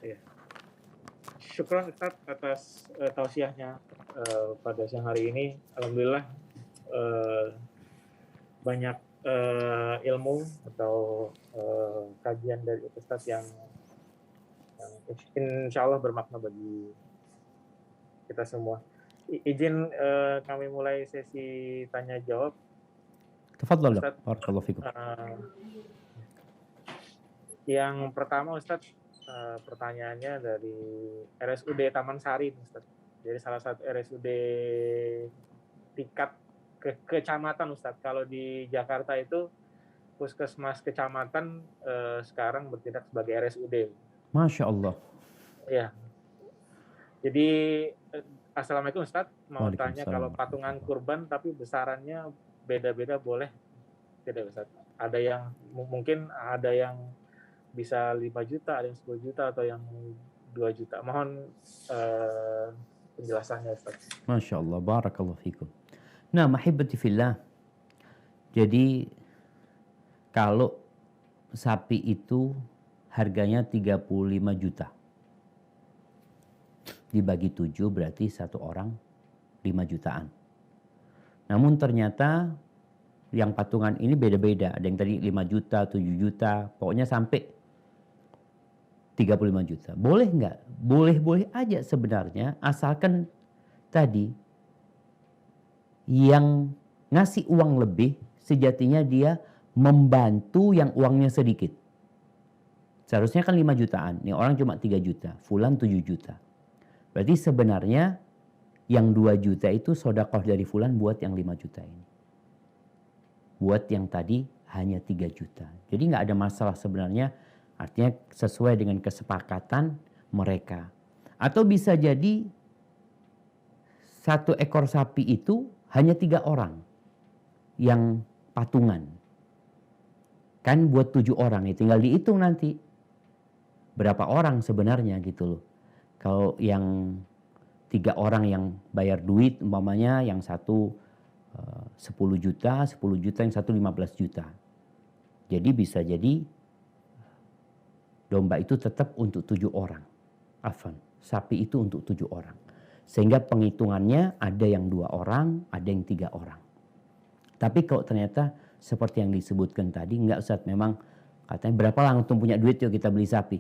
Iya. Syukron Ustaz atas tausiahnya pada siang hari ini. Alhamdulillah banyak ilmu atau kajian dari Ustaz yang insya Allah bermakna bagi kita semua. Izin kami mulai sesi tanya jawab. Tafadhal, Ustaz, barakallahu fikum. Yang pertama Ustaz, pertanyaannya dari RSUD Taman Sari Ustaz. Jadi salah satu RSUD tingkat kecamatan Ustaz. Kalau di Jakarta itu puskesmas kecamatan sekarang bertindak sebagai RSUD. Masya Allah. Ya. Jadi Assalamualaikum Ustaz, mau tanya kalau patungan kurban tapi besarannya beda-beda boleh tidak Ustaz? Ada yang mungkin ada yang bisa 5 juta, ada yang 10 juta atau yang 2 juta. Mohon penjelasannya Ustaz. Masya Allah, barakallahu fikum. Nah, mahibati fillah. Jadi kalau sapi itu harganya 35 juta. Dibagi 7 berarti satu orang 5 jutaan. Namun ternyata yang patungan ini beda-beda. Ada yang tadi 5 juta, 7 juta, pokoknya sampai 35 juta. Boleh nggak? Boleh-boleh aja sebenarnya, asalkan tadi yang ngasih uang lebih sejatinya dia membantu yang uangnya sedikit. Seharusnya kan 5 jutaan, nih orang cuma 3 juta, fulan 7 juta. Berarti sebenarnya yang 2 juta itu sedekah dari fulan buat yang 5 juta ini. Buat yang tadi hanya 3 juta. Jadi nggak ada masalah sebenarnya, artinya sesuai dengan kesepakatan mereka. Atau bisa jadi satu ekor sapi itu hanya 3 orang yang patungan. Kan buat 7 orang, ya tinggal dihitung nanti berapa orang sebenarnya gitu loh. Kalau yang 3 orang yang bayar duit, umpamanya yang satu 10 juta, yang satu 15 juta. Jadi bisa jadi domba itu tetap untuk 7 orang. Afwan, sapi itu untuk 7 orang. Sehingga penghitungannya ada yang 2 orang, ada yang 3 orang. Tapi kalau ternyata seperti yang disebutkan tadi, enggak Ustaz, memang katanya berapa langsung punya duit yuk kita beli sapi.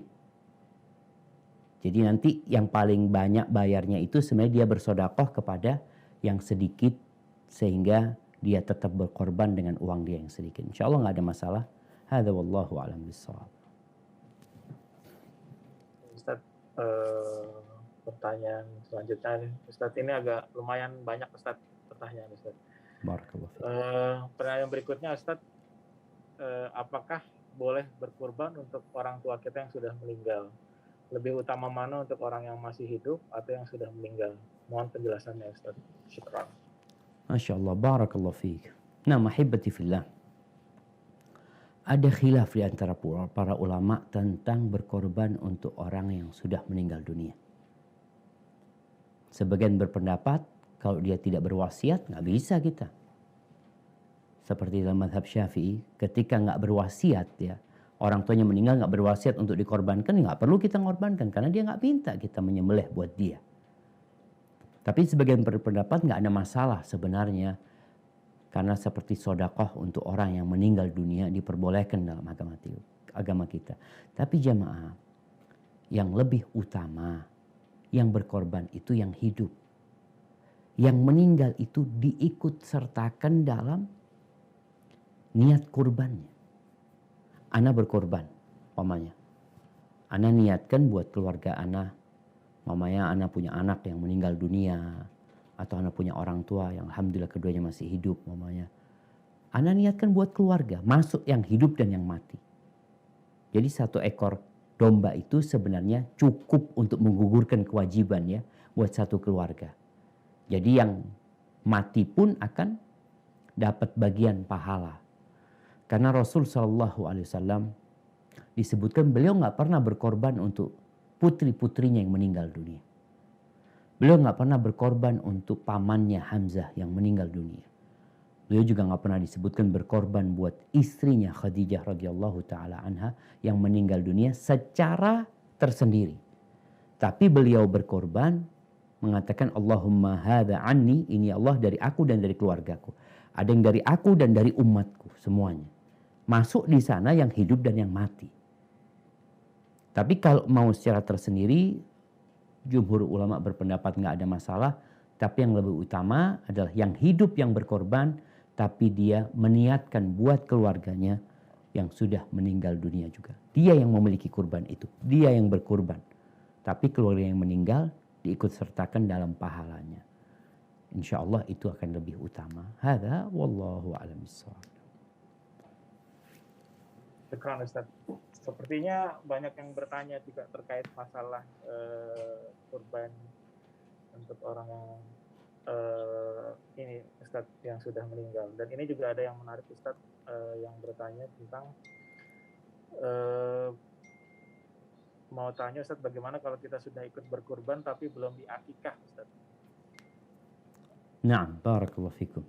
Jadi nanti yang paling banyak bayarnya itu sebenarnya dia bersedekah kepada yang sedikit sehingga dia tetap berkorban dengan uang dia yang sedikit. Insya Allah nggak ada masalah. Hadza wallahu a'lam bishawab. Ustaz, pertanyaan selanjutnya Ustaz, ini agak lumayan banyak Ustaz pertanyaan Ustaz. Barakallahu fiik. Pertanyaan berikutnya Ustaz, apakah boleh berkurban untuk orang tua kita yang sudah meninggal? Lebih utama mana untuk orang yang masih hidup atau yang sudah meninggal? Mohon penjelasannya Ustaz. Syukran. Masya Allah, barakallahu fiik. Nah, mahibati fillah. Ada khilaf di antara para ulama tentang berkorban untuk orang yang sudah meninggal dunia. Sebagian berpendapat kalau dia tidak berwasiat nggak bisa kita. Seperti dalam mazhab Syafi'i, ketika nggak berwasiat ya, orang tuanya meninggal nggak berwasiat untuk dikorbankan, nggak perlu kita ngorbankan karena dia nggak minta kita menyembelih buat dia. Tapi sebagian berpendapat nggak ada masalah sebenarnya, karena seperti sedekah untuk orang yang meninggal dunia diperbolehkan dalam agama kita. Tapi jamaah, yang lebih utama, yang berkorban itu yang hidup. Yang meninggal itu diikut sertakan dalam niat kurbannya. Ana berkorban, mamanya. Ana niatkan buat keluarga ana, mamanya ana punya anak yang meninggal dunia, atau ana punya orang tua yang alhamdulillah keduanya masih hidup, mamanya. Ana niatkan buat keluarga, masuk yang hidup dan yang mati. Jadi satu ekor domba itu sebenarnya cukup untuk menggugurkan kewajiban ya buat satu keluarga. Jadi yang mati pun akan dapat bagian pahala. Karena Rasul SAW disebutkan beliau nggak pernah berkorban untuk putri-putrinya yang meninggal dunia. Beliau nggak pernah berkorban untuk pamannya Hamzah yang meninggal dunia. Beliau juga nggak pernah disebutkan berkorban buat istrinya Khadijah radhiyallahu taala anha yang meninggal dunia secara tersendiri. Tapi beliau berkorban mengatakan Allahumma hadza anni, ini Allah dari aku dan dari keluargaku. Ada yang dari aku dan dari umatku semuanya. Masuk di sana yang hidup dan yang mati. Tapi kalau mau secara tersendiri, jumhur ulama berpendapat nggak ada masalah. Tapi yang lebih utama adalah yang hidup yang berkorban, tapi dia meniatkan buat keluarganya yang sudah meninggal dunia juga. Dia yang memiliki kurban itu. Dia yang berkurban. Tapi keluarga yang meninggal diikut sertakan dalam pahalanya. Insya Allah itu akan lebih utama. Hadza wallahu a'lam bishawab. Syukran Ustaz. Sepertinya banyak yang bertanya juga terkait masalah kurban untuk orang yang ini Ustaz yang sudah meninggal. Dan ini juga ada yang menarik Ustaz yang bertanya tentang mau tanya Ustaz, bagaimana kalau kita sudah ikut berkurban tapi belum diakikah Ustaz? Naam, barakallahu fikum.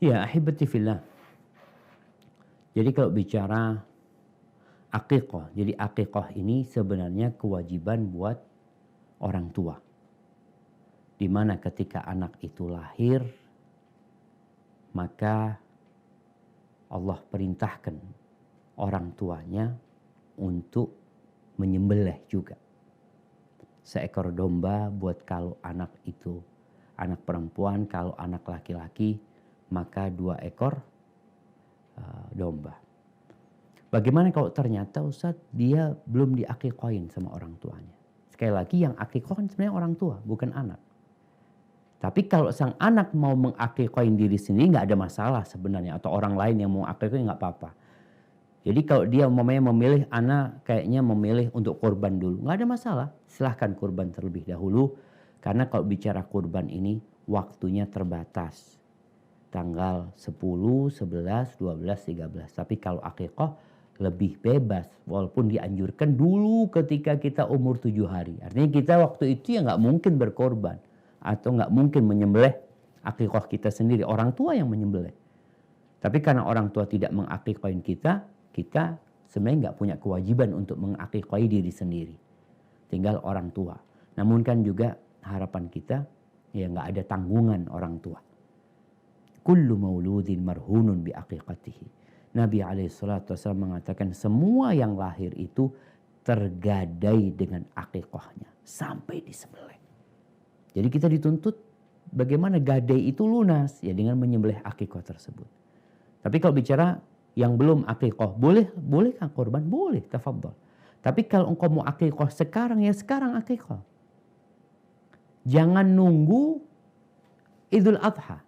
Ya, ahibati fillah. Jadi kalau bicara akikah, jadi akikah ini sebenarnya kewajiban buat orang tua. Di mana ketika anak itu lahir, maka Allah perintahkan orang tuanya untuk menyembelih juga seekor domba buat kalau anak itu anak perempuan, kalau anak laki-laki maka 2 ekor domba. Bagaimana kalau ternyata Ustaz dia belum diakikohin sama orang tuanya? Sekali lagi yang akikoh kan sebenarnya orang tua, bukan anak. Tapi kalau sang anak mau mengakikohin diri sendiri nggak ada masalah sebenarnya, atau orang lain yang mau akikohin nggak apa-apa. Jadi kalau dia memilih, anak kayaknya memilih untuk kurban dulu, nggak ada masalah. Silahkan kurban terlebih dahulu. Karena kalau bicara kurban ini waktunya terbatas. Tanggal 10, 11, 12, 13. Tapi kalau akikah lebih bebas. Walaupun dianjurkan dulu ketika kita umur 7 hari. Artinya kita waktu itu ya nggak mungkin berkorban. Atau nggak mungkin menyembelih akikah kita sendiri. Orang tua yang menyembelih. Tapi karena orang tua tidak mengakikahin kita sebenarnya nggak punya kewajiban untuk mengakikahi diri sendiri. Tinggal orang tua. Namun kan juga harapan kita ya nggak ada tanggungan orang tua. Kullu mauludin marhunun bi aqiqatihi. Nabi alaihissalatu wassalam mengatakan semua yang lahir itu tergadai dengan akikahnya sampai disembelih. Jadi kita dituntut bagaimana gadai itu lunas ya dengan menyembelih akikah tersebut. Tapi kalau bicara yang belum akikah, boleh kan korban? Boleh, tafadhol. Tapi kalau engkau mau akikah sekarang, ya sekarang akikah. Jangan nunggu Idul Adha.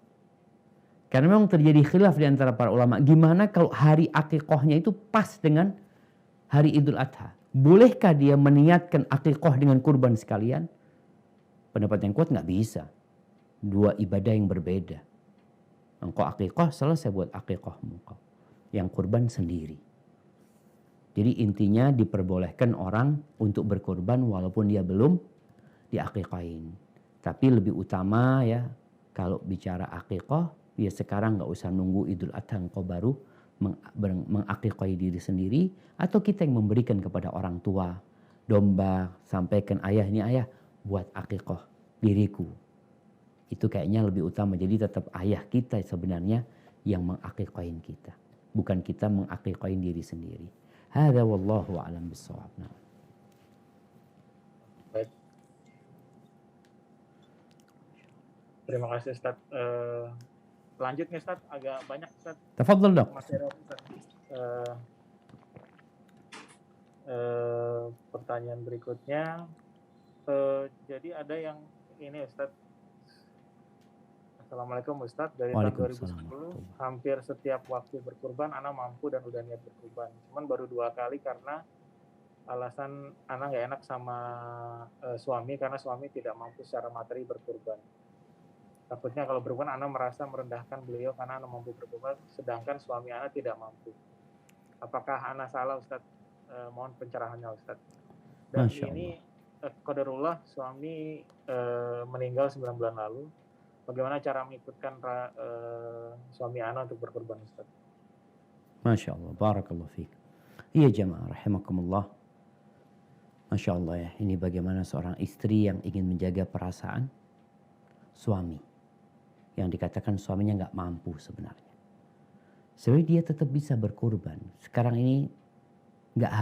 Karena memang terjadi khilaf di antara para ulama. Gimana kalau hari akikahnya itu pas dengan hari Idul Adha? Bolehkah dia meniatkan akikah dengan kurban sekalian? Pendapat yang kuat nggak bisa. 2 ibadah yang berbeda. Engkau akikah, selesai buat akikahmu engkau. Yang kurban sendiri. Jadi intinya diperbolehkan orang untuk berkurban walaupun dia belum diakikahin. Tapi lebih utama ya kalau bicara akikah ya sekarang nggak usah nunggu Idul Adha engkau baru mengakikahi diri sendiri, atau kita yang memberikan kepada orang tua domba, sampaikan ayah ini ayah buat akikah diriku. Itu kayaknya lebih utama. Jadi tetap ayah kita sebenarnya yang mengakikahin kita. Bukan kita mengakikahin diri sendiri. Hadza wallahu a'lam bishawab. Baik. Terima kasih Ustaz. Lanjutnya Ustaz, agak banyak Ustaz. Tafadhol dok. Pertanyaan berikutnya. Jadi ada yang ini Ustaz. Assalamualaikum Ustaz, dari tahun 2010 hampir setiap waktu berkurban Ana mampu dan udah niat berkurban. Cuman baru 2 kali karena alasan Ana nggak enak sama suami karena suami tidak mampu secara materi berkurban. Takutnya kalau berkurban Ana merasa merendahkan beliau karena Ana mampu berkurban sedangkan suami Ana tidak mampu. Apakah Ana salah Ustaz? Mohon pencerahannya Ustaz. Dan ini qadarullah suami meninggal 9 bulan lalu. Bagaimana cara mengikutkan suami Ana untuk berkorban Ustaz? Masya Allah, barakallahu fiik. Iya jamaah, rahimakumullah. Masya Allah ya, ini bagaimana seorang istri yang ingin menjaga perasaan suami. Yang dikatakan suaminya nggak mampu sebenarnya. Sebenarnya dia tetap bisa berkorban. Sekarang ini nggak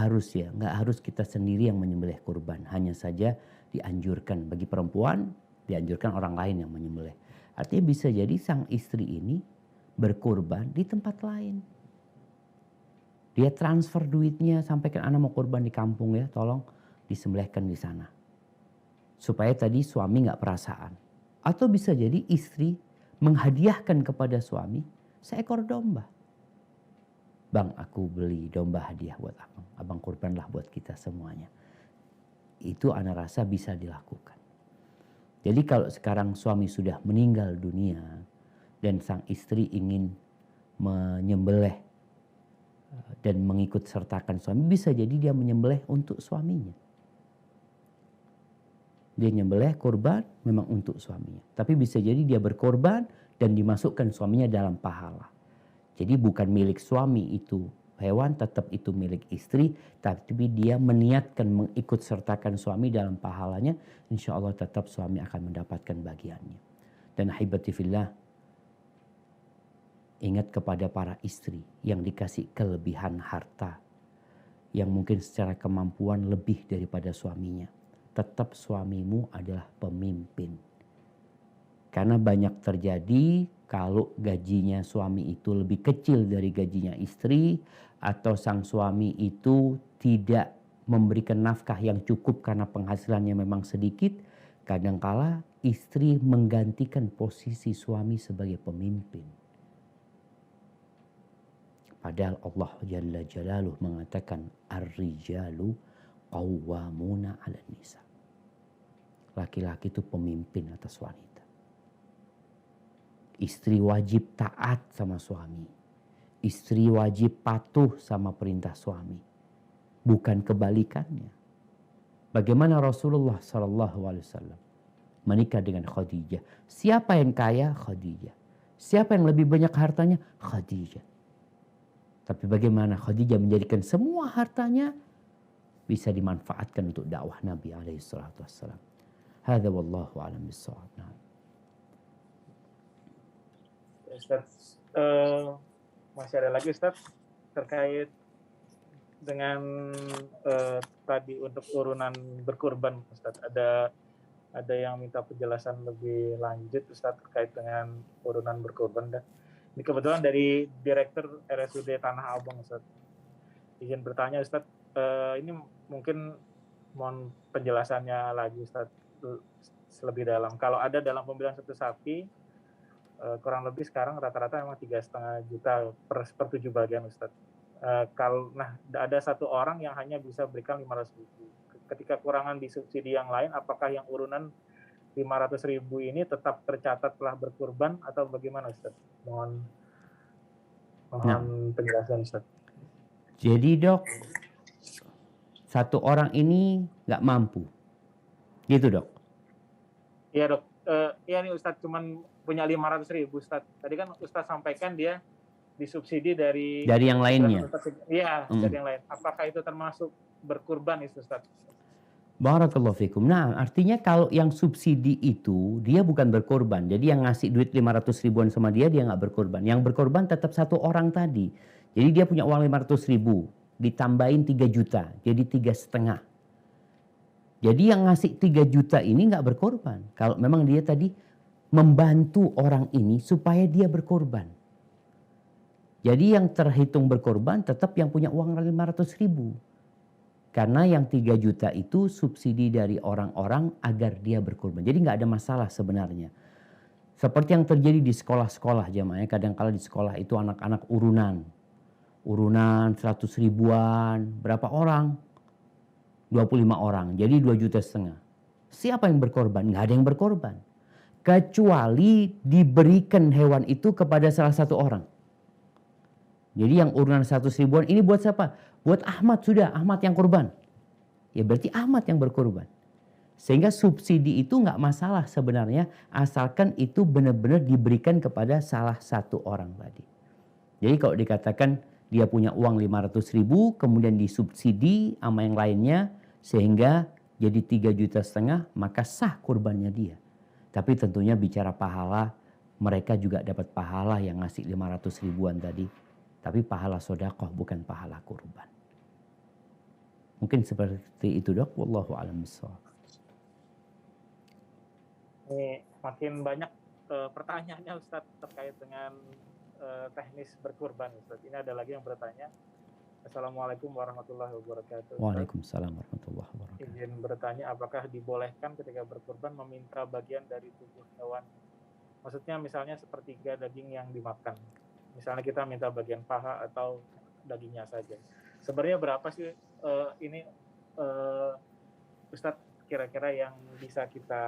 harus kita sendiri yang menyembelih kurban. Hanya saja dianjurkan bagi perempuan, dianjurkan orang lain yang menyembelih. Artinya bisa jadi sang istri ini berkorban di tempat lain. Dia transfer duitnya, sampaikan anak mau kurban di kampung ya, tolong disembelihkan di sana. Supaya tadi suami nggak perasaan. Atau bisa jadi istri menghadiahkan kepada suami seekor domba. Bang, aku beli domba hadiah buat abang. Abang kurbanlah buat kita semuanya. Itu ana rasa bisa dilakukan. Jadi kalau sekarang suami sudah meninggal dunia dan sang istri ingin menyembelih dan mengikut sertakan suami, bisa jadi dia menyembelih untuk suaminya. Dia nyembelih kurban memang untuk suaminya. Tapi bisa jadi dia berkorban dan dimasukkan suaminya dalam pahala. Jadi bukan milik suami itu hewan, tetap itu milik istri. Tapi dia meniatkan mengikut sertakan suami dalam pahalanya. Insya Allah tetap suami akan mendapatkan bagiannya. Dan ahibati fillah, ingat kepada para istri yang dikasih kelebihan harta. Yang mungkin secara kemampuan lebih daripada suaminya. Tetap suamimu adalah pemimpin. Karena banyak terjadi kalau gajinya suami itu lebih kecil dari gajinya istri, atau sang suami itu tidak memberikan nafkah yang cukup karena penghasilannya memang sedikit, kadangkala istri menggantikan posisi suami sebagai pemimpin. Padahal Allah Jalla Jalaluh mengatakan ar-rijalu qawwamuna 'alan nisa. Laki-laki itu pemimpin atas wanita. Istri wajib taat sama suami. Istri wajib patuh sama perintah suami. Bukan kebalikannya. Bagaimana Rasulullah SAW menikah dengan Khadijah. Siapa yang kaya? Khadijah. Siapa yang lebih banyak hartanya? Khadijah. Tapi bagaimana Khadijah menjadikan semua hartanya bisa dimanfaatkan untuk dakwah Nabi SAW. Hadza wallahu a'lam bissawab. Ustaz, masih ada lagi Ustaz terkait dengan tadi untuk urunan berkurban Ustaz. Ada yang minta penjelasan lebih lanjut Ustaz terkait dengan urunan berkurban. Ini kebetulan dari Direktur RSUD Tanah Abang Ustaz. Izin bertanya Ustaz, ini mungkin mohon penjelasannya lagi Ustaz lebih dalam. Kalau ada dalam pembelian satu sapi, kurang lebih sekarang rata-rata memang 3,5 juta per 7 bagian Ustaz. Ada satu orang yang hanya bisa berikan 500.000. Ketika kurangan di subsidi yang lain, apakah yang urunan 500.000 ini tetap tercatat telah berkurban atau bagaimana Ustaz? Mohon penjelasan Ustaz. Jadi dok, satu orang ini nggak mampu, gitu dok? Iya dok, iya nih Ustaz cuman punya 500.000 Ustaz. Tadi kan Ustaz sampaikan dia disubsidi dari yang lainnya. Iya, dari yang lain. Apakah itu termasuk berkurban itu Ustaz? Barakallahu fikum. Nah, artinya kalau yang subsidi itu dia bukan berkorban. Jadi yang ngasih duit 500 ribuan sama dia nggak berkorban. Yang berkorban tetap satu orang tadi. Jadi dia punya uang 500 ribu, ditambahin 3 juta, jadi 3,5. Jadi yang ngasih 3 juta ini nggak berkorban. Kalau memang dia tadi membantu orang ini supaya dia berkorban. Jadi yang terhitung berkorban tetap yang punya uang 500 ribu. Karena yang 3 juta itu subsidi dari orang-orang agar dia berkorban. Jadi nggak ada masalah sebenarnya. Seperti yang terjadi di sekolah-sekolah jamaah. Kadang-kala di sekolah itu anak-anak urunan 100 ribuan, berapa orang? 25 orang, jadi 2,5 juta. Siapa yang berkorban? Nggak ada yang berkorban. Kecuali diberikan hewan itu kepada salah satu orang. Jadi yang urunan 100 ribuan ini buat siapa? Buat Ahmad, sudah Ahmad yang korban. Ya berarti Ahmad yang berkorban. Sehingga subsidi itu nggak masalah sebenarnya, asalkan itu benar-benar diberikan kepada salah satu orang tadi. Jadi kalau dikatakan dia punya uang 500 ribu, kemudian disubsidi sama yang lainnya, Sehingga jadi 3,5 juta, maka sah kurbannya dia. Tapi tentunya bicara pahala, mereka juga dapat pahala yang ngasih 500 ribuan tadi. Tapi pahala sodakoh bukan pahala kurban. Mungkin seperti itu dok. Wallahu a'lam bishawab. Ini makin banyak pertanyaannya Ustadz terkait dengan teknis berkurban Ustadz. Ini ada lagi yang bertanya. Assalamualaikum warahmatullahi wabarakatuh. Waalaikumsalam warahmatullahi wabarakatuh. Izin bertanya, apakah dibolehkan ketika berkurban meminta bagian dari tubuh hewan? Maksudnya misalnya sepertiga daging yang dimakan. Misalnya kita minta bagian paha atau dagingnya saja. Sebenarnya berapa sih ini Ustadz kira-kira yang bisa kita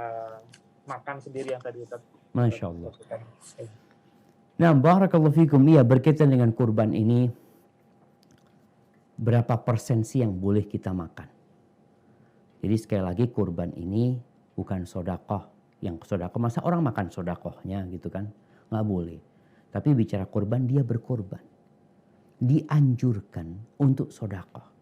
makan sendiri yang tadi Ustadz? Masya Allah. Nah, barakallahu fikum. Iya, berkaitan dengan kurban ini, berapa persen sih yang boleh kita makan? Jadi sekali lagi kurban ini bukan sodakoh. Yang sodakoh, masa orang makan sodakohnya gitu kan? Nggak boleh. Tapi bicara kurban, dia berkurban. Dianjurkan untuk sodakoh.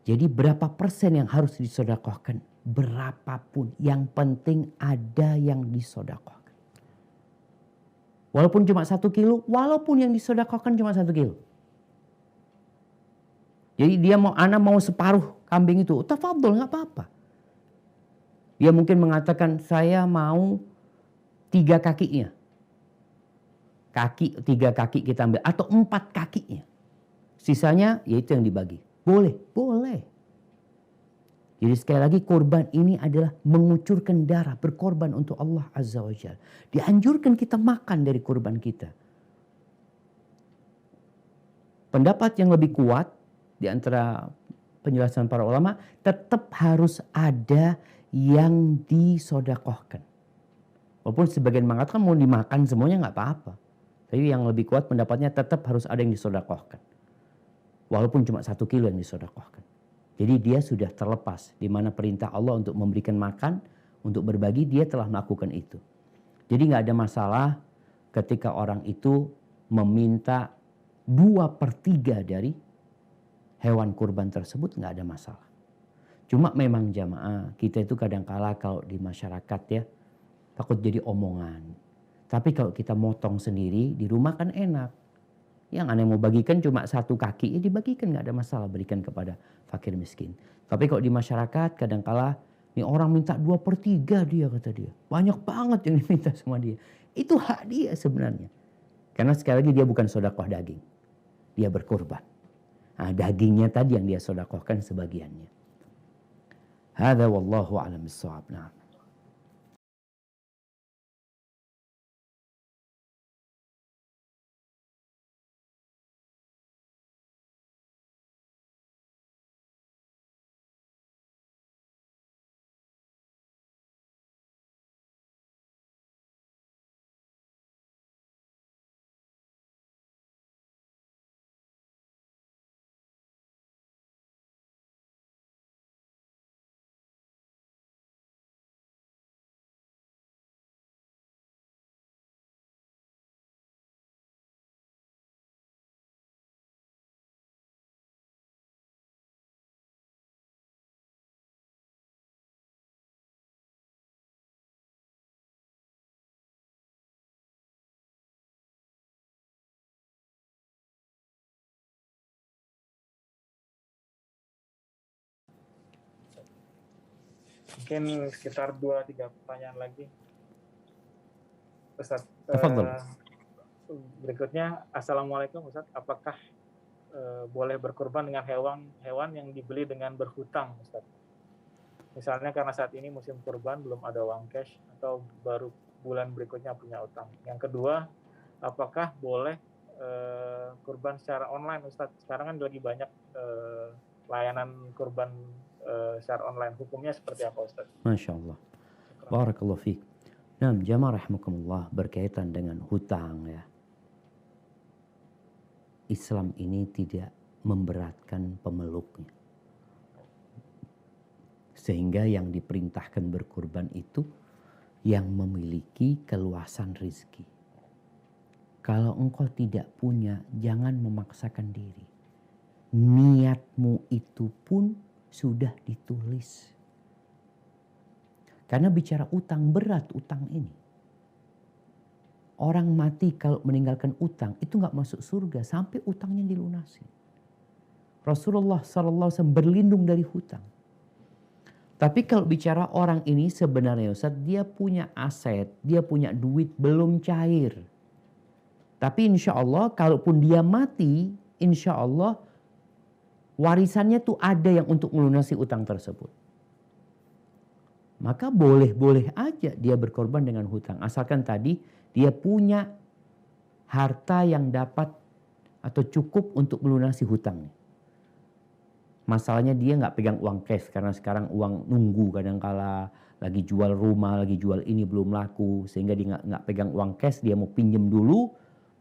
Jadi berapa persen yang harus disodakohkan? Berapapun. Yang penting ada yang disodakohkan. Walaupun cuma 1 kilo, walaupun yang disodakohkan cuma 1 kilo. Jadi dia mau separuh kambing itu, tafadhol, nggak apa-apa. Dia mungkin mengatakan saya mau 3 kakinya. 3 kaki kita ambil atau 4 kakinya. Sisanya yaitu yang dibagi. Boleh, boleh. Jadi sekali lagi kurban ini adalah mengucurkan darah, berkorban untuk Allah Azza wa Jalla. Dianjurkan kita makan dari kurban kita. Pendapat yang lebih kuat di antara penjelasan para ulama, tetap harus ada yang disodakohkan. Walaupun sebagian mengatakan mau dimakan semuanya nggak apa-apa. Tapi yang lebih kuat pendapatnya tetap harus ada yang disodakohkan. Walaupun cuma 1 kilo yang disodakohkan. Jadi dia sudah terlepas di mana perintah Allah untuk memberikan makan, untuk berbagi, dia telah melakukan itu. Jadi nggak ada masalah ketika orang itu meminta 2/3 dari hewan kurban tersebut, nggak ada masalah. Cuma memang jamaah kita itu kadang-kala kalau di masyarakat ya takut jadi omongan. Tapi kalau kita motong sendiri di rumah kan enak. Yang aneh mau bagikan cuma 1 kaki, ya dibagikan, nggak ada masalah, berikan kepada fakir miskin. Tapi kalau di masyarakat kadang-kala nih orang minta 2/3 dia, kata dia. Banyak banget yang diminta sama dia. Itu hak dia sebenarnya. Karena sekali lagi dia bukan sodakoh daging. Dia berkorban. Nah, dagingnya tadi yang dia sodakohkan sebagiannya. Hadza wallahu a'lam bissawab. Nah. Mungkin sekitar 2-3 pertanyaan lagi. Ustaz, berikutnya, Assalamualaikum Ustaz, apakah boleh berkurban dengan hewan yang dibeli dengan berhutang Ustaz? Misalnya karena saat ini musim kurban belum ada uang cash atau baru bulan berikutnya punya utang. Yang kedua, apakah boleh kurban secara online Ustaz? Sekarang kan lagi banyak layanan kurban secara online. Hukumnya seperti apa Ustaz? Masya Allah. Barakallahu fiik. Nah, jamaah rahimakumullah, berkaitan dengan hutang ya. Islam ini tidak memberatkan pemeluknya. Sehingga yang diperintahkan berkurban itu yang memiliki keluasan rizki. Kalau engkau tidak punya, jangan memaksakan diri. Niatmu itu pun sudah ditulis. Karena bicara utang, berat utang ini. Orang mati kalau meninggalkan utang itu nggak masuk surga sampai utangnya dilunasi. Rasulullah SAW berlindung dari hutang. Tapi kalau bicara orang ini sebenarnya Ustaz, dia punya aset, dia punya duit belum cair. Tapi insya Allah kalaupun dia mati, insya Allah warisannya tuh ada yang untuk melunasi utang tersebut. Maka boleh-boleh aja dia berkorban dengan hutang. Asalkan tadi dia punya harta yang dapat atau cukup untuk melunasi hutangnya. Masalahnya dia nggak pegang uang cash karena sekarang uang nunggu, kadangkala lagi jual rumah, lagi jual ini belum laku, sehingga dia nggak pegang uang cash, dia mau pinjem dulu,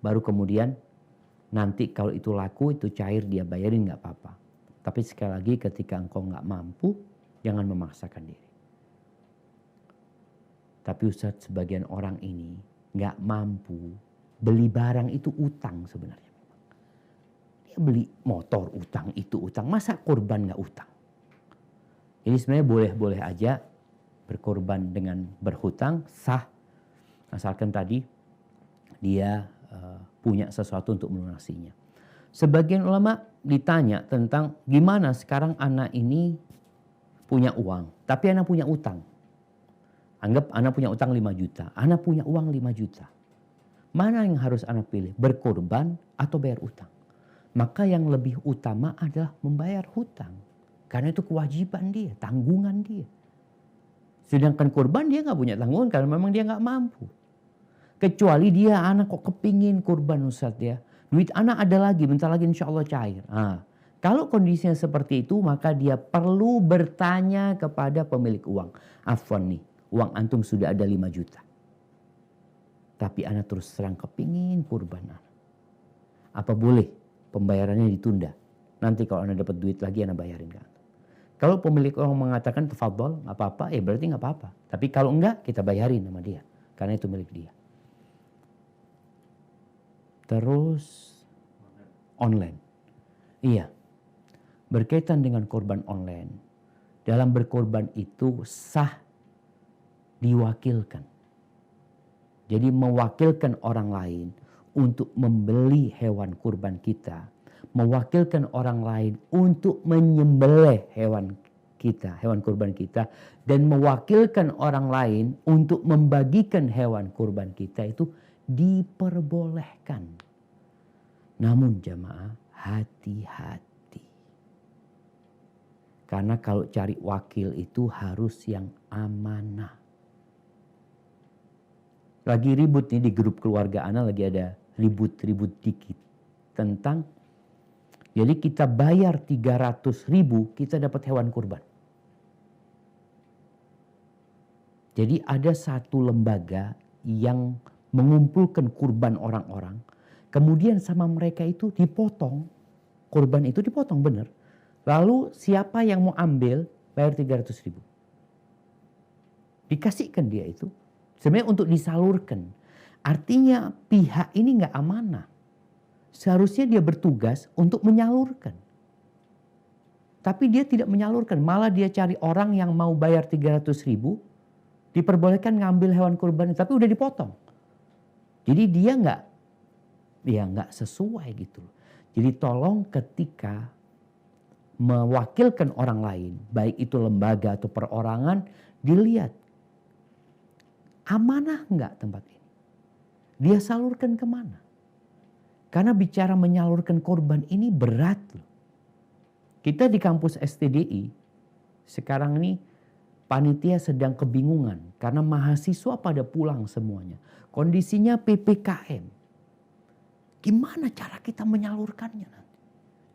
baru kemudian nanti kalau itu laku, itu cair dia bayarin nggak apa-apa. Tapi sekali lagi ketika engkau nggak mampu, jangan memaksakan diri. Tapi Ustadz, sebagian orang ini nggak mampu beli barang itu utang sebenarnya. Beli motor utang, itu utang, masa korban nggak utang? Jadi sebenarnya boleh-boleh aja berkorban dengan berhutang, sah, asalkan tadi dia punya sesuatu untuk melunasinya. Sebagian ulama ditanya tentang gimana sekarang anak ini punya uang, tapi anak punya utang. Anggap anak punya utang 5 juta, anak punya uang 5 juta. Mana yang harus anak pilih, berkorban atau bayar utang? Maka yang lebih utama adalah membayar hutang. Karena itu kewajiban dia, tanggungan dia. Sedangkan kurban dia nggak punya tanggungan karena memang dia nggak mampu. Kecuali dia anak kok kepingin kurban Ustadz ya. Duit anak ada lagi, bentar lagi insya Allah cair. Kalau kondisinya seperti itu maka dia perlu bertanya kepada pemilik uang. Afwan nih, uang antum sudah ada 5 juta. Tapi anak terus terang kepingin kurban anak. Apa boleh pembayarannya ditunda? Nanti kalau anak dapat duit lagi anak bayarin kan. Kalau pemilik uang mengatakan tafadhol nggak apa-apa, berarti nggak apa-apa. Tapi kalau enggak kita bayarin sama dia karena itu milik dia. Terus online. Iya. Berkaitan dengan korban online. Dalam berkorban itu sah diwakilkan. Jadi mewakilkan orang lain untuk membeli hewan kurban kita, mewakilkan orang lain untuk menyembelih hewan kita, hewan kurban kita, dan mewakilkan orang lain untuk membagikan hewan kurban kita itu diperbolehkan. Namun jamaah, hati-hati. Karena kalau cari wakil itu harus yang amanah. Lagi ribut nih di grup keluarga Ana, lagi ada ribut-ribut dikit tentang jadi kita bayar 300.000 kita dapat hewan kurban. Jadi ada satu lembaga yang mengumpulkan kurban orang-orang, kemudian sama mereka itu dipotong, kurban itu dipotong benar. Lalu siapa yang mau ambil bayar 300.000. Dikasihkan dia itu sebenarnya untuk disalurkan. Artinya pihak ini nggak amanah. Seharusnya dia bertugas untuk menyalurkan. Tapi dia tidak menyalurkan. Malah dia cari orang yang mau bayar 300.000. Diperbolehkan ngambil hewan kurban. Tapi udah dipotong. Jadi dia nggak sesuai gitu. Jadi tolong ketika mewakilkan orang lain. Baik itu lembaga atau perorangan. Dilihat. Amanah nggak tempat ini? Dia salurkan kemana? Karena bicara menyalurkan korban ini berat loh. Kita di kampus STDI sekarang ini panitia sedang kebingungan karena mahasiswa pada pulang semuanya. Kondisinya PPKM. Gimana cara kita menyalurkannya nanti?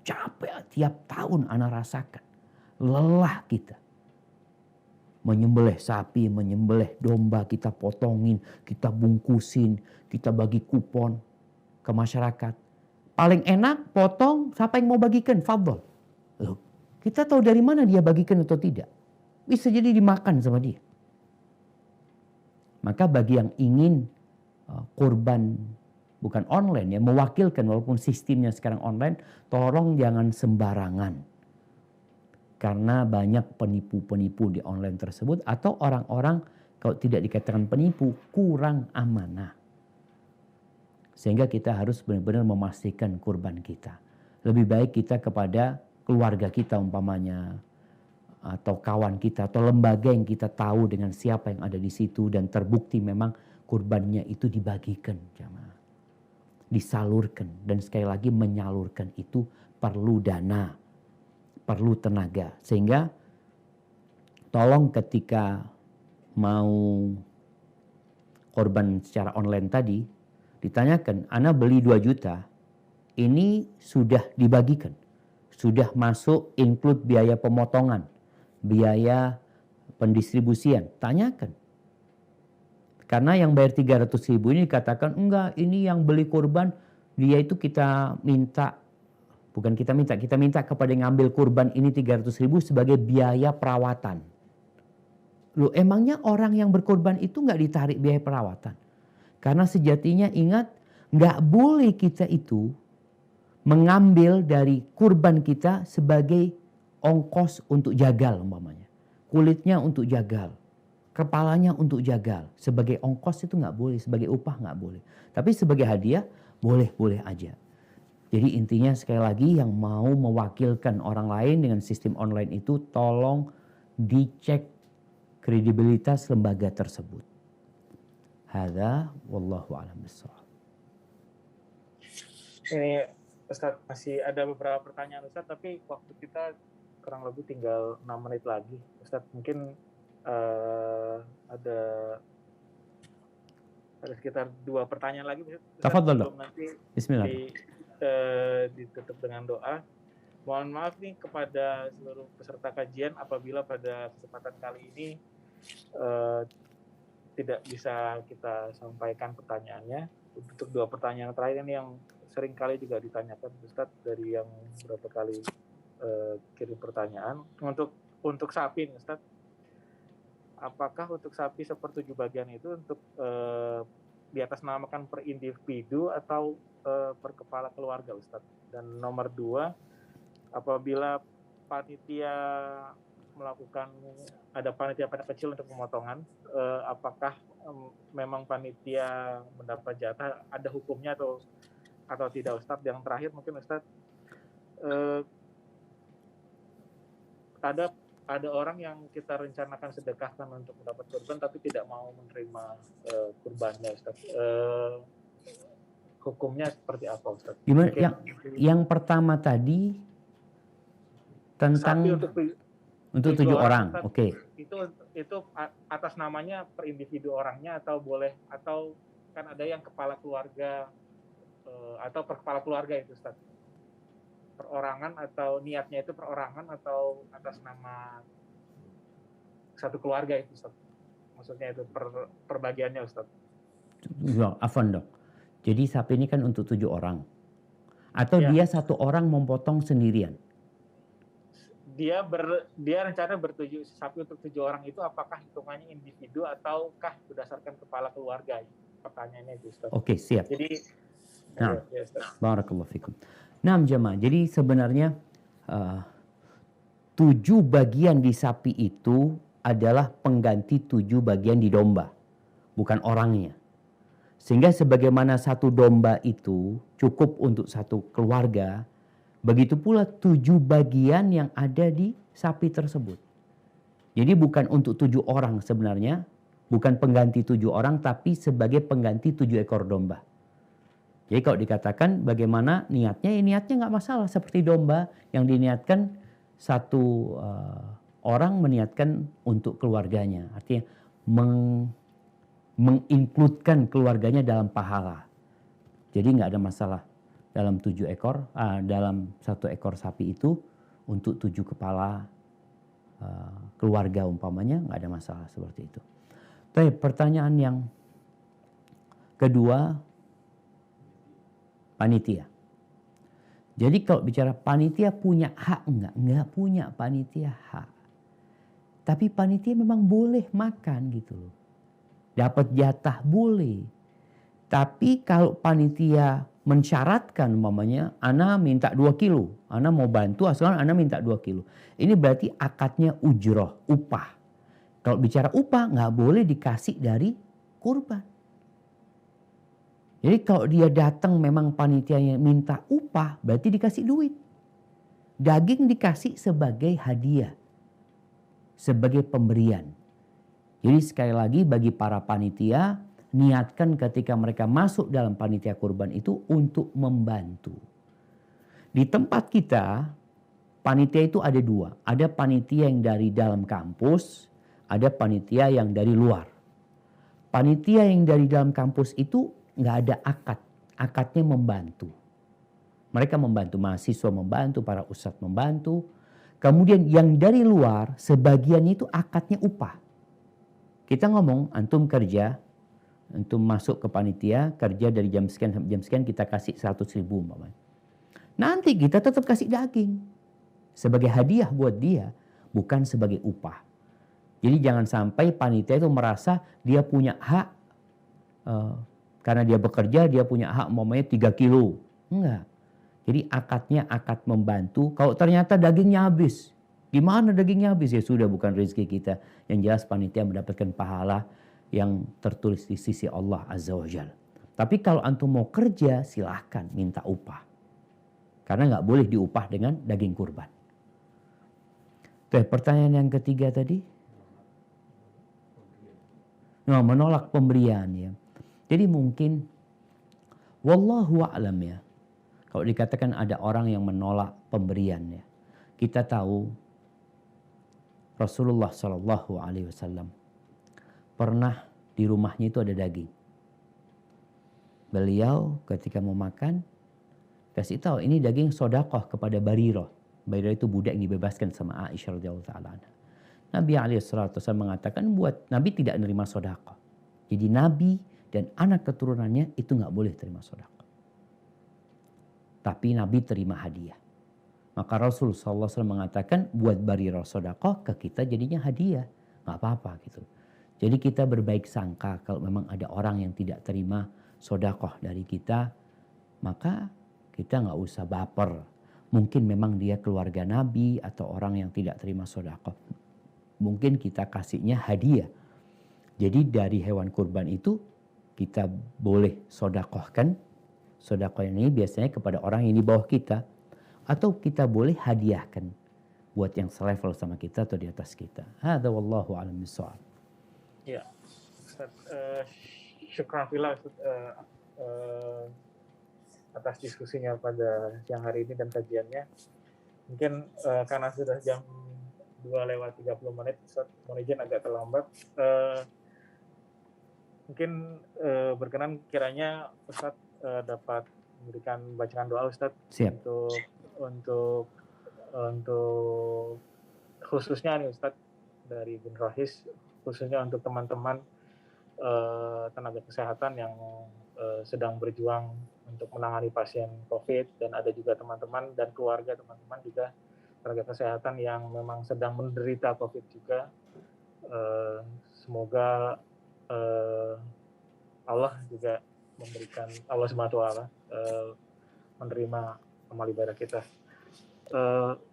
Capek tiap tahun anak rasakan. Lelah kita. Menyembelih sapi, menyembelih domba, kita potongin, kita bungkusin, kita bagi kupon ke masyarakat. Paling enak potong, siapa yang mau bagikan? Fadhol. Loh, kita tahu dari mana dia bagikan atau tidak. Bisa jadi dimakan sama dia. Maka bagi yang ingin kurban bukan online ya, mewakilkan walaupun sistemnya sekarang online, tolong jangan sembarangan. Karena banyak penipu-penipu di online tersebut, atau orang-orang kalau tidak dikatakan penipu, kurang amanah. Sehingga kita harus benar-benar memastikan kurban kita. Lebih baik kita kepada keluarga kita umpamanya, atau kawan kita, atau lembaga yang kita tahu dengan siapa yang ada di situ dan terbukti memang kurbannya itu dibagikan, jamaah. Disalurkan, dan sekali lagi menyalurkan itu perlu dana, perlu tenaga. Sehingga tolong ketika mau korban secara online tadi, ditanyakan, Ana beli 2 juta, ini sudah dibagikan, sudah masuk include biaya pemotongan, biaya pendistribusian, tanyakan. Karena yang bayar 300.000 ini dikatakan, enggak, ini yang beli kurban, dia itu kita minta, bukan kita minta kepada yang ngambil kurban ini 300.000 sebagai biaya perawatan. Loh, emangnya orang yang berkorban itu nggak ditarik biaya perawatan? Karena sejatinya ingat, nggak boleh kita itu mengambil dari kurban kita sebagai ongkos untuk jagal umpamanya. Kulitnya untuk jagal, kepalanya untuk jagal. Sebagai ongkos itu nggak boleh, sebagai upah nggak boleh. Tapi sebagai hadiah boleh-boleh aja. Jadi intinya sekali lagi, yang mau mewakilkan orang lain dengan sistem online itu tolong dicek kredibilitas lembaga tersebut. Hadza wallahu a'lam bishawab. Ini Ustaz, masih ada beberapa pertanyaan Ustaz, tapi waktu kita kurang lebih tinggal 6 menit lagi. Ustaz, mungkin ada sekitar 2 pertanyaan lagi. Tafadhal. Nanti Bismillah. ditutup dengan doa. Mohon maaf nih kepada seluruh peserta kajian apabila pada kesempatan kali ini tidak bisa kita sampaikan pertanyaannya. Untuk 2 pertanyaan terakhir ini yang sering kali juga ditanyakan Ustadz dari yang berapa kali kirim pertanyaan. Untuk sapi nih Ustadz, apakah untuk sapi sepertujuh bagian itu untuk di atas namakan per individu atau per kepala keluarga Ustadz? Dan nomor 2, apabila panitia melakukan, ada panitia kecil untuk pemotongan, apakah memang panitia mendapat jatah, ada hukumnya atau tidak Ustadz? Yang terakhir mungkin Ustadz, ada orang yang kita rencanakan sedekahkan untuk mendapat kurban tapi tidak mau menerima kurbannya Ustadz. Hukumnya seperti apa Ustadz? Gimana? Yang pertama tadi tentang untuk 7 orang, oke. Itu atas namanya per individu orangnya atau boleh, atau kan ada yang kepala keluarga atau per kepala keluarga itu Ustaz. Perorangan atau niatnya itu perorangan atau atas nama satu keluarga itu Ustaz. Maksudnya itu perbagiannya Ustaz. Ya, afwan dok. Jadi sapi ini kan untuk 7 orang. Atau ya, dia 1 orang memotong sendirian? Dia rencana sapi untuk 7 orang itu apakah hitungannya individu ataukah berdasarkan kepala keluarga? Pertanyaannya itu Ustaz. Oke, siap. Jadi nah, barakallahu fikum. Nah, jemaah. Jadi sebenarnya 7 bagian di sapi itu adalah pengganti 7 bagian di domba, bukan orangnya. Sehingga sebagaimana 1 domba itu cukup untuk 1 keluarga, begitu pula 7 bagian yang ada di sapi tersebut. Jadi bukan untuk 7 orang sebenarnya, bukan pengganti 7 orang, tapi sebagai pengganti 7 ekor domba. Jadi kalau dikatakan bagaimana niatnya, ya niatnya nggak masalah. Seperti domba yang diniatkan 1 orang meniatkan untuk keluarganya. Artinya mengincludekan keluarganya dalam pahala. Jadi nggak ada masalah. Dalam 7 ekor, dalam 1 ekor sapi itu untuk 7 kepala keluarga umpamanya, nggak ada masalah seperti itu. Tapi pertanyaan yang kedua, panitia. Jadi kalau bicara panitia punya hak enggak? Enggak punya panitia hak. Tapi panitia memang boleh makan gitu loh. Dapat jatah boleh. Tapi kalau panitia mensyaratkan umpamanya ana minta 2 kilo, ana mau bantu asalkan ana minta 2 kilo. Ini berarti akadnya ujroh, upah. Kalau bicara upah nggak boleh dikasih dari kurban. Jadi kalau dia datang memang panitianya minta upah, berarti dikasih duit. Daging dikasih sebagai hadiah, sebagai pemberian. Jadi sekali lagi bagi para panitia, niatkan ketika mereka masuk dalam panitia kurban itu untuk membantu. Di tempat kita, panitia itu ada 2. Ada panitia yang dari dalam kampus, ada panitia yang dari luar. Panitia yang dari dalam kampus itu nggak ada akad. Akadnya membantu. Mereka membantu, mahasiswa membantu, para ustadz membantu. Kemudian yang dari luar, sebagian itu akadnya upah. Kita ngomong, antum kerja, antum masuk ke panitia, kerja dari jam sekian sampai jam sekian, kita kasih 100.000 umpamanya. Nanti kita tetap kasih daging. Sebagai hadiah buat dia, bukan sebagai upah. Jadi jangan sampai panitia itu merasa dia punya hak, karena dia bekerja, dia punya hak umpamanya 3 kilo. Enggak. Jadi akadnya akad membantu. Kalau ternyata dagingnya habis, gimana dagingnya habis? Ya sudah, bukan rezeki kita. Yang jelas panitia mendapatkan pahala yang tertulis di sisi Allah Azza wa Jalla. Tapi kalau antum mau kerja, silahkan minta upah. Karena nggak boleh diupah dengan daging kurban. Oke, pertanyaan yang ketiga tadi. Nah, menolak pemberian ya. Jadi mungkin wallahu a'lam ya. Kalau dikatakan ada orang yang menolak pemberian ya. Kita tahu Rasulullah Shallallahu Alaihi Wasallam pernah di rumahnya itu ada daging. Beliau ketika mau makan kasih tahu ini daging sodakoh kepada Barirah. Barirah itu budak yang dibebaskan sama Aisyah radhiyallahu taala. Nabi alaihissalatu wasallam mengatakan buat Nabi tidak menerima sodakoh. Jadi Nabi dan anak keturunannya itu nggak boleh terima sodakoh. Tapi Nabi terima hadiah. Maka Rasul SAW mengatakan buat Barirah sodakoh ke kita jadinya hadiah. Nggak apa-apa gitu. Jadi kita berbaik sangka kalau memang ada orang yang tidak terima sodakoh dari kita. Maka kita nggak usah baper. Mungkin memang dia keluarga Nabi atau orang yang tidak terima sodakoh. Mungkin kita kasihnya hadiah. Jadi dari hewan kurban itu kita boleh sodakohkan. Sodakoh ini biasanya kepada orang yang di bawah kita. Atau kita boleh hadiahkan buat yang selevel sama kita atau di atas kita. Hadza wallahu a'lam bishawab. Ya, Ustaz, syukran fillah Ustaz, atas diskusinya pada siang hari ini dan kajiannya. Mungkin karena sudah jam 2:30 Ustaz, mohon izin agak terlambat. Mungkin berkenan kiranya Ustaz dapat memberikan bacaan doa Ustaz. Siap. Untuk khususnya nih Ustaz dari Bin Rohis, khususnya untuk teman-teman tenaga kesehatan yang sedang berjuang untuk menangani pasien COVID, dan ada juga teman-teman dan keluarga teman-teman juga tenaga kesehatan yang memang sedang menderita COVID juga. Semoga Allah juga memberikan, Allah SWT menerima amal ibadah kita.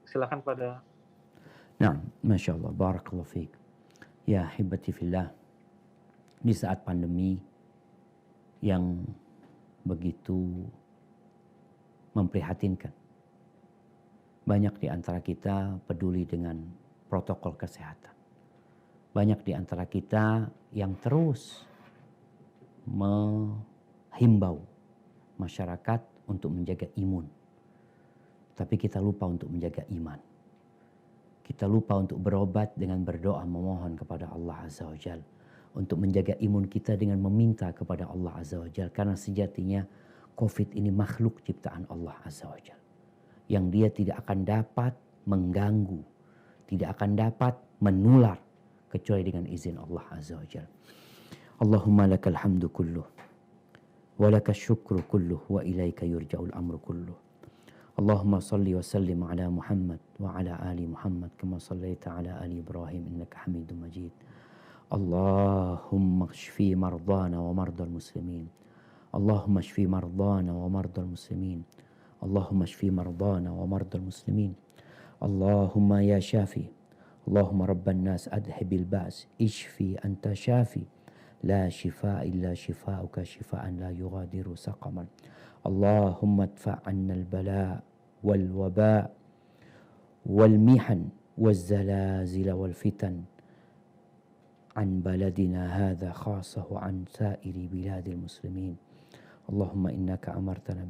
Silakan pada. Nah, Masya Allah, barakallahu fiik. Ya hibati fillah, di saat pandemi yang begitu memprihatinkan, banyak di antara kita peduli dengan protokol kesehatan. Banyak di antara kita yang terus menghimbau masyarakat untuk menjaga imun. Tapi kita lupa untuk menjaga iman. Kita lupa untuk berobat dengan berdoa memohon kepada Allah Azza wa Jalla. Untuk menjaga imun kita dengan meminta kepada Allah Azza wa Jalla. Karena sejatinya COVID ini makhluk ciptaan Allah Azza wa Jalla. Yang dia tidak akan dapat mengganggu. Tidak akan dapat menular. Kecuali dengan izin Allah Azza wa Jalla. Allahumma lakal hamdu kulluh. Walaka syukru kulluh. Wa ilaika yurja'ul amru kulluh. Allahumma salli wa sallim ala Muhammad wa ala ali Muhammad kama sallaita ala ali Ibrahim innaka Hamidum Majid. Allahumma kshfi mardana wa mardal muslimin. Allahumma shfi mardana wa mardal muslimin. Allahumma shfi mardana wa mardal muslimin. Allahumma ya syafi. Allahumma rabban nas adhibil ba's. Ishfi anta syafi. La shifa illa shifa'uka shifa'an la yughadiru saqaman. Allahumma adfa' anna al-bala' wal waba' wal mihan wal zalazil wal fitan an baladina hadha khasah wa an sa'iri biladil muslimin. Allahumma innaka amartana